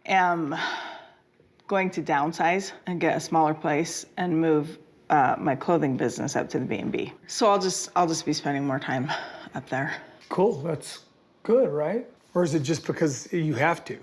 am going to downsize and get a smaller place and move my clothing business up to the B&B. So I'll just be spending more time up there. Cool, that's good, right? Or is it just because you have to?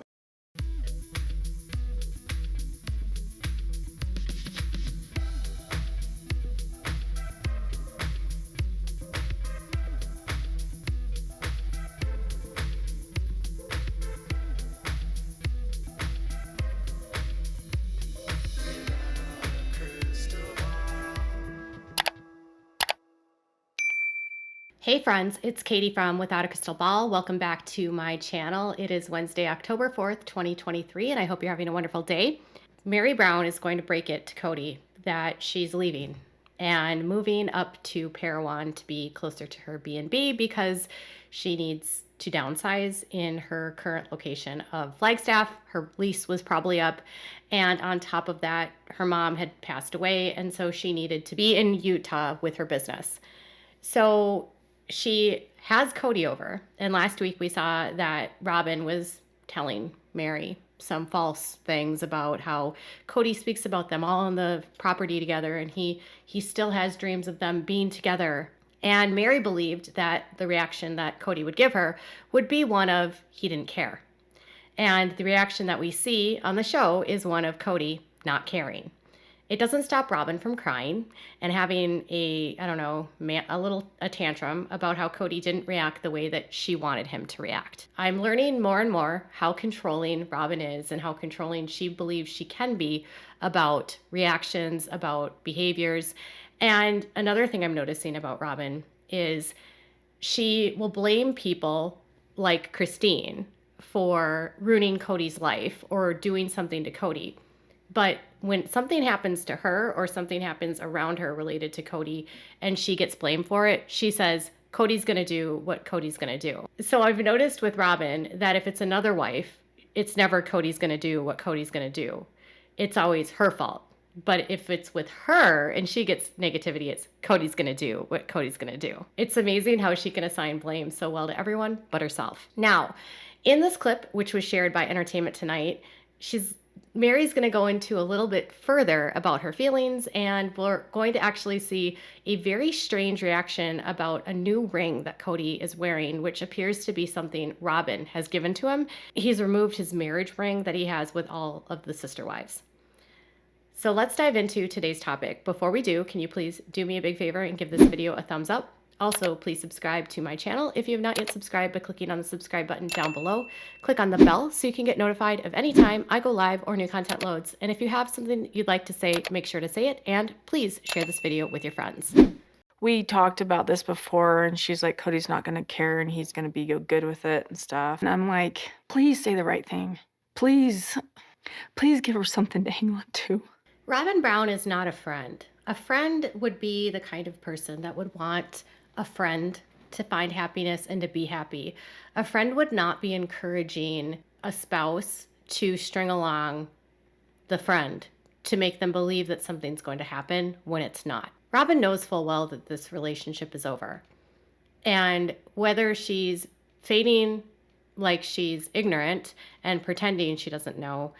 Hey friends, it's Katie from Without a Crystal Ball. Welcome back to my channel. It is Wednesday, October 4th, 2023, and I hope you're having a wonderful day. Meri Brown is going to break it to Kody that she's leaving and moving up to Parowan to be closer to her B&B because she needs to downsize in her current location of Flagstaff. Her lease was probably up, and on top of that, her mom had passed away, and so she needed to be in Utah with her business. So she has Kody over, and last week we saw that Robyn was telling Meri some false things about how Kody speaks about them all on the property together, and he still has dreams of them being together. And Meri believed that the reaction that Kody would give her would be one of he didn't care. And the reaction that we see on the show is one of Kody not caring. It doesn't stop Robyn from crying and having a tantrum about how Kody didn't react the way that she wanted him to react. I'm learning more and more how controlling Robyn is and how controlling she believes she can be about reactions, about behaviors. And another thing I'm noticing about Robyn is she will blame people like Christine for ruining Kody's life or doing something to Kody. But when something happens to her or something happens around her related to Kody and she gets blamed for it, she says, Kody's going to do what Kody's going to do. So I've noticed with Robyn that if it's another wife, it's never Kody's going to do what Kody's going to do. It's always her fault. But if it's with her and she gets negativity, it's Kody's going to do what Kody's going to do. It's amazing how she can assign blame so well to everyone but herself. Now, in this clip, which was shared by Entertainment Tonight, Meri's going to go into a little bit further about her feelings, and we're going to actually see a very strange reaction about a new ring that Kody is wearing, which appears to be something Robyn has given to him. He's removed his marriage ring that he has with all of the sister wives. So let's dive into today's topic. Before we do, can you please do me a big favor and give this video a thumbs up? Also, please subscribe to my channel if you have not yet subscribed by clicking on the subscribe button down below. Click on the bell so you can get notified of any time I go live or new content loads. And if you have something you'd like to say, make sure to say it. And please share this video with your friends. We talked about this before, and she's like, Kody's not going to care and he's going to be good with it and stuff. And I'm like, please say the right thing. Please give her something to hang on to. Robyn Brown is not a friend. A friend would be the kind of person that would want a friend to find happiness and to be happy. A friend would not be encouraging a spouse to string along the friend to make them believe that something's going to happen when it's not. Robyn knows full well that this relationship is over. And whether she's feigning like she's ignorant and pretending she doesn't know,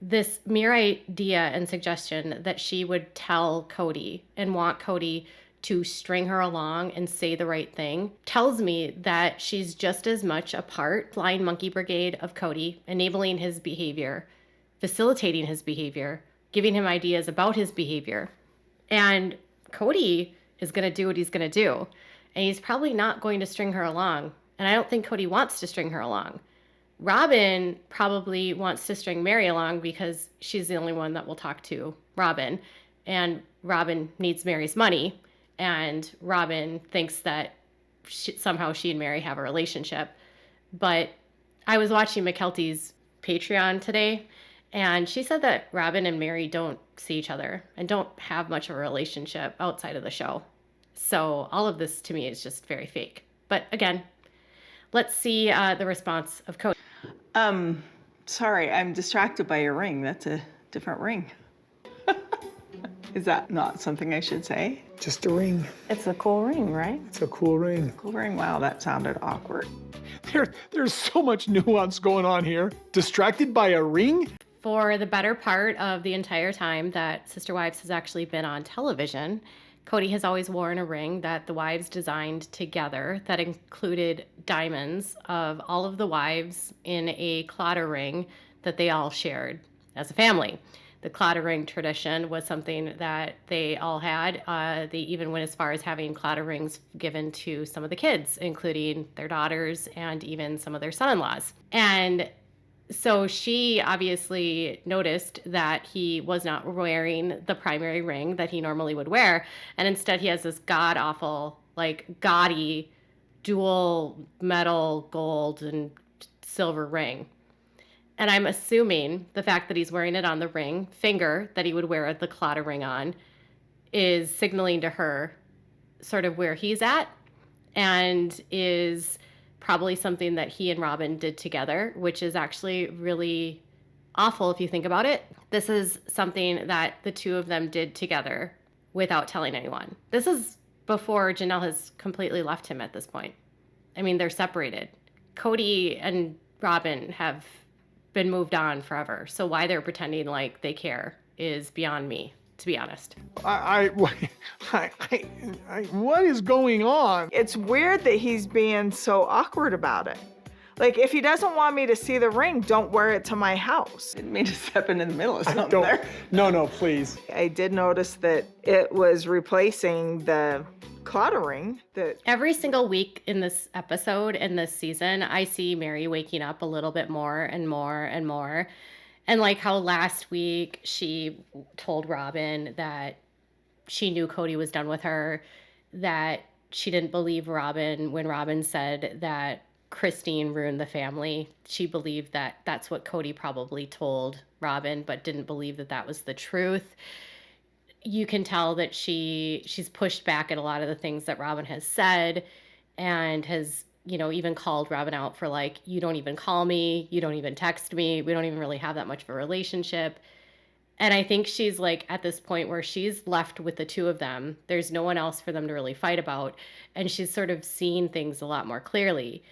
this mere idea and suggestion that she would tell Kody and want Kody to string her along and say the right thing tells me that she's just as much a part, flying monkey brigade of Kody, enabling his behavior, facilitating his behavior, giving him ideas about his behavior. And Kody is going to do what he's going to do. And he's probably not going to string her along. And I don't think Kody wants to string her along. Robyn probably wants to string Meri along because she's the only one that will talk to Robyn. And Robyn needs Meri's money. And Robyn thinks that somehow she and Meri have a relationship. But I was watching McKelty's Patreon today, and she said that Robyn and Meri don't see each other and don't have much of a relationship outside of the show. So all of this to me is just very fake. But again, let's see the response of Kody. Sorry, I'm distracted by your ring. That's a different ring. Is that not something I should say? Just a ring. It's a cool ring, right? It's a cool ring. Cool ring. Wow, that sounded awkward. There's so much nuance going on here. Distracted by a ring? For the better part of the entire time that Sister Wives has actually been on television, Kody has always worn a ring that the wives designed together that included diamonds of all of the wives in a clotter ring that they all shared as a family. The clotter ring tradition was something that they all had. They even went as far as having clotter rings given to some of the kids, including their daughters and even some of their son-in-laws. And so she obviously noticed that he was not wearing the primary ring that he normally would wear. And instead he has this god-awful, like gaudy, dual metal, gold and silver ring. And I'm assuming the fact that he's wearing it on the ring finger that he would wear the clotter ring on is signaling to her sort of where he's at, and is probably something that he and Robyn did together, which is actually really awful if you think about it. This is something that the two of them did together without telling anyone. This is before Janelle has completely left him at this point. I mean, they're separated. Kody and Robyn have been moved on forever. So why they're pretending like they care is beyond me, to be honest. What is going on? It's weird that he's being so awkward about it. Like, if he doesn't want me to see the ring, don't wear it to my house. Didn't mean to step in the middle of something there. No, please. I did notice that it was replacing the clotter ring. Every single week in this episode, in this season, I see Meri waking up a little bit more and more and more. And like how last week she told Robyn that she knew Kody was done with her, that she didn't believe Robyn when Robyn said that Christine ruined the family. She believed that that's what Kody probably told Robyn, but didn't believe that that was the truth. You can tell that she's pushed back at a lot of the things that Robyn has said, and has, even called Robyn out for like, you don't even call me, you don't even text me, we don't even really have that much of a relationship. And I think she's like at this point where she's left with the two of them. There's no one else for them to really fight about. And she's sort of seeing things a lot more clearly.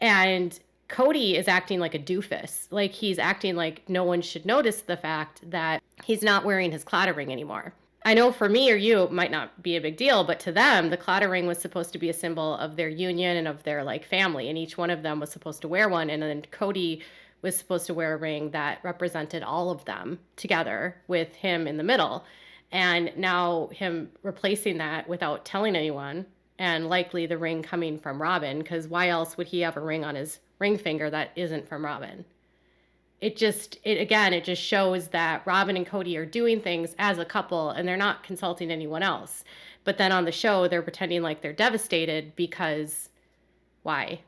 And Kody is acting like a doofus. Like, he's acting like no one should notice the fact that he's not wearing his clotter ring anymore. I know for me or you, it might not be a big deal, but to them, the clotter ring was supposed to be a symbol of their union and of their like family. And each one of them was supposed to wear one. And then Kody was supposed to wear a ring that represented all of them together with him in the middle. And now him replacing that without telling anyone, and likely the ring coming from Robyn, because why else would he have a ring on his ring finger that isn't from Robyn? It just shows that Robyn and Kody are doing things as a couple and they're not consulting anyone else. But then on the show, they're pretending like they're devastated because why?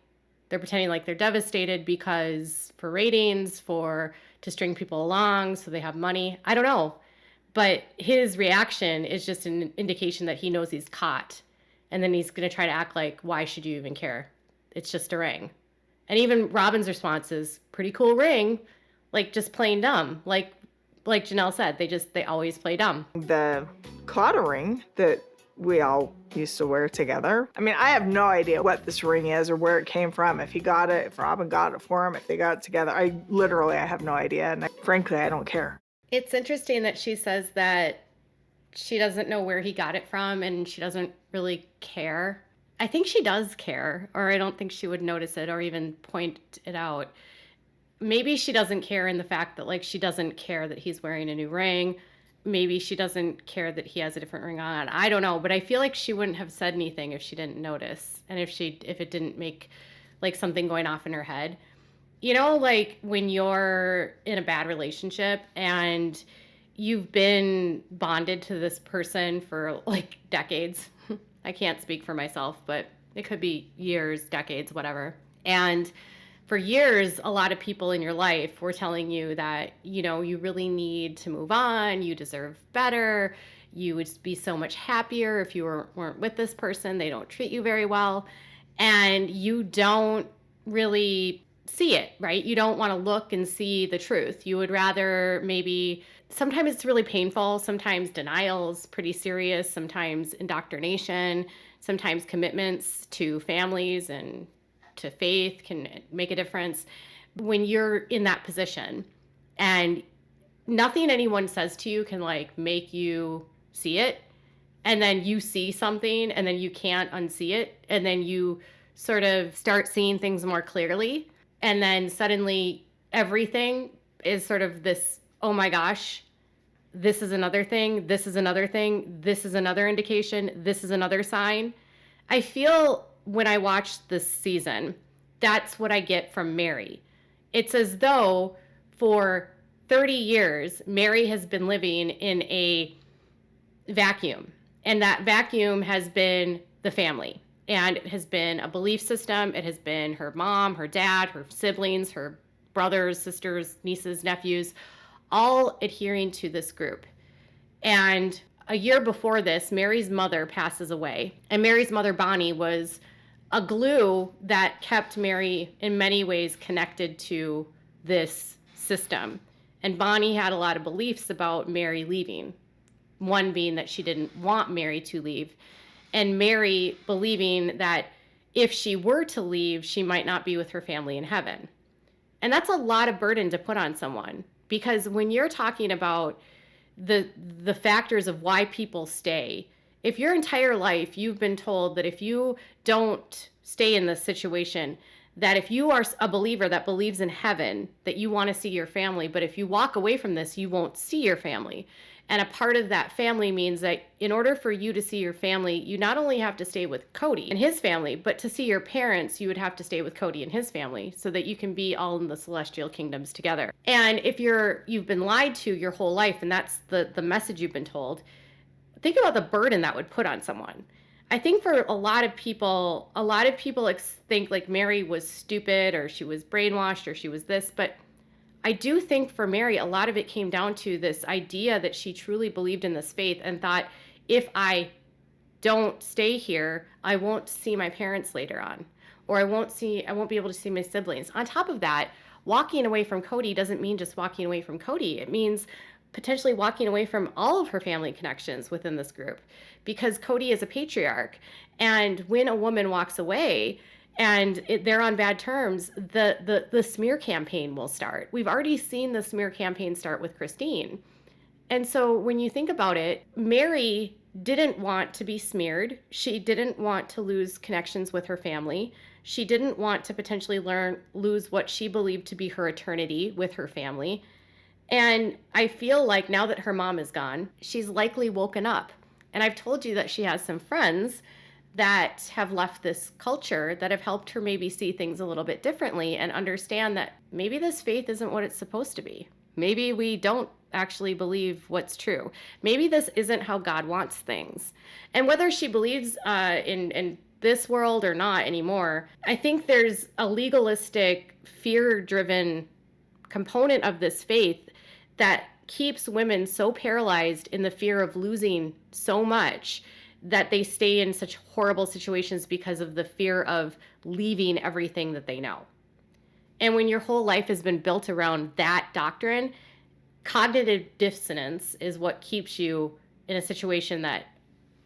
They're pretending like they're devastated because for ratings, to string people along so they have money. I don't know. But his reaction is just an indication that he knows he's caught. And then he's going to try to act like, why should you even care? It's just a ring. And even Robyn's response is, pretty cool ring. Like, just plain dumb. Like Janelle said, they always play dumb. The clotter ring that we all used to wear together. I mean, I have no idea what this ring is or where it came from. If he got it, if Robyn got it for him, if they got it together. I have no idea. And frankly, I don't care. It's interesting that she says that she doesn't know where he got it from and she doesn't really care. I think she does care, or I don't think she would notice it or even point it out. Maybe she doesn't care in the fact that, like, she doesn't care that he's wearing a new ring. Maybe she doesn't care that he has a different ring on. I don't know, but I feel like she wouldn't have said anything if she didn't notice, and if it didn't make like something going off in her head. Like when you're in a bad relationship and you've been bonded to this person for like decades. I can't speak for myself, but it could be years, decades, whatever. And for years, a lot of people in your life were telling you that, you really need to move on, you deserve better, you would be so much happier if you weren't with this person, they don't treat you very well, and you don't really see it, right? You don't want to look and see the truth. You would rather maybe, sometimes it's really painful, sometimes denial's pretty serious, sometimes indoctrination, sometimes commitments to families and to faith can make a difference. When you're in that position and nothing anyone says to you can like make you see it, and then you see something and then you can't unsee it, and then you sort of start seeing things more clearly, and then suddenly everything is sort of this, oh my gosh, this is another thing, this is another thing, this is another indication, this is another sign. I feel when I watch this season, that's what I get from Meri. It's as though for 30 years, Meri has been living in a vacuum. And that vacuum has been the family. And it has been a belief system. It has been her mom, her dad, her siblings, her brothers, sisters, nieces, nephews, all adhering to this group. And a year before this, Meri's mother passes away. And Meri's mother, Bonnie, was a glue that kept Meri in many ways connected to this system. And Bonnie had a lot of beliefs about Meri leaving. One being that she didn't want Meri to leave. And Meri believing that if she were to leave, she might not be with her family in heaven. And that's a lot of burden to put on someone, because when you're talking about the factors of why people stay, if your entire life you've been told that if you don't stay in this situation, that if you are a believer that believes in heaven, that you want to see your family, but if you walk away from this, you won't see your family. And a part of that family means that in order for you to see your family, you not only have to stay with Kody and his family, but to see your parents, you would have to stay with Kody and his family so that you can be all in the celestial kingdoms together. And if you've been lied to your whole life, and that's the message you've been told, think about the burden that would put on someone. I think for a lot of people think like Meri was stupid, or she was brainwashed, or she was this, but I do think for Meri, a lot of it came down to this idea that she truly believed in this faith and thought, if I don't stay here, I won't see my parents later on, or I won't be able to see my siblings. On top of that, walking away from Kody doesn't mean just walking away from Kody. It means potentially walking away from all of her family connections within this group, because Kody is a patriarch. And when a woman walks away and they're on bad terms, the smear campaign will start. We've already seen the smear campaign start with Christine. And so when you think about it, Meri didn't want to be smeared. She didn't want to lose connections with her family. She didn't want to potentially lose what she believed to be her eternity with her family. And I feel like now that her mom is gone, she's likely woken up. And I've told you that she has some friends that have left this culture that have helped her maybe see things a little bit differently and understand that maybe this faith isn't what it's supposed to be. Maybe we don't actually believe what's true. Maybe this isn't how God wants things. And whether she believes in this world or not anymore, I think there's a legalistic, fear-driven component of this faith that keeps women so paralyzed in the fear of losing so much that they stay in such horrible situations because of the fear of leaving everything that they know. And when your whole life has been built around that doctrine, cognitive dissonance is what keeps you in a situation that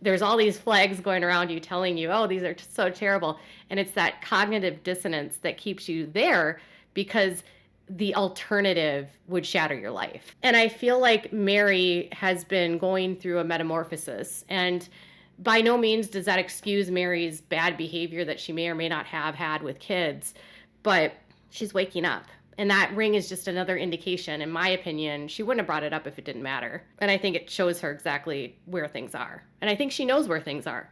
there's all these flags going around you telling you, oh, these are so terrible. And it's that cognitive dissonance that keeps you there, because the alternative would shatter your life. And I feel like Meri has been going through a metamorphosis, and by no means does that excuse Meri's bad behavior that she may or may not have had with kids, but she's waking up. And that ring is just another indication. In my opinion, she wouldn't have brought it up if it didn't matter. And I think it shows her exactly where things are. And I think she knows where things are,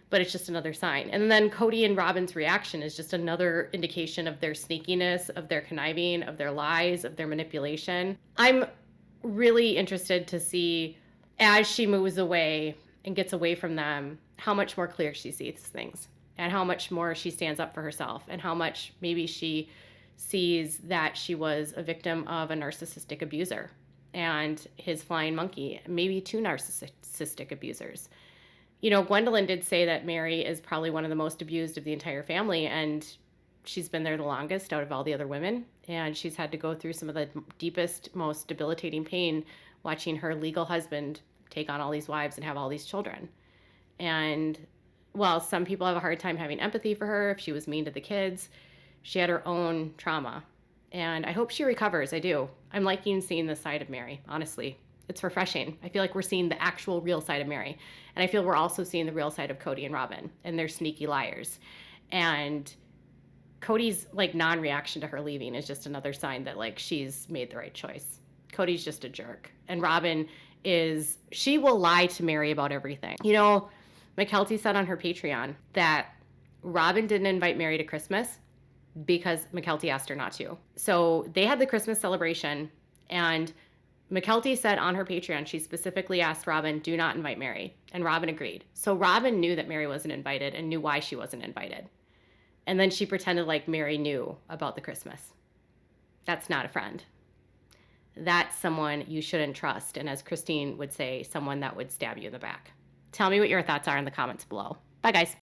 but it's just another sign. And then Kody and Robyn's reaction is just another indication of their sneakiness, of their conniving, of their lies, of their manipulation. I'm really interested to see, as she moves away and gets away from them, how much more clear she sees things, and how much more she stands up for herself, and how much maybe she sees that she was a victim of a narcissistic abuser and his flying monkey, maybe two narcissistic abusers. You know, Gwendolyn did say that Meri is probably one of the most abused of the entire family, and she's been there the longest out of all the other women, and she's had to go through some of the deepest, most debilitating pain watching her legal husband take on all these wives and have all these children. And while some people have a hard time having empathy for her if she was mean to the kids, she had her own trauma. And I hope she recovers. I do. I'm liking seeing this side of Meri, honestly. It's refreshing. I feel like we're seeing the actual real side of Meri. And I feel we're also seeing the real side of Kody and Robyn, and they're sneaky liars. And Kody's like non-reaction to her leaving is just another sign that like she's made the right choice. Kody's just a jerk. And Robyn she will lie to Meri about everything. You know, McKelty said on her Patreon that Robyn didn't invite Meri to Christmas because McKelty asked her not to. So they had the Christmas celebration, and McKelty said on her Patreon, she specifically asked Robyn, do not invite Meri. And Robyn agreed. So Robyn knew that Meri wasn't invited and knew why she wasn't invited. And then she pretended like Meri knew about the Christmas. That's not a friend. That's someone you shouldn't trust. And as Christine would say, someone that would stab you in the back. Tell me what your thoughts are in the comments below. Bye, guys.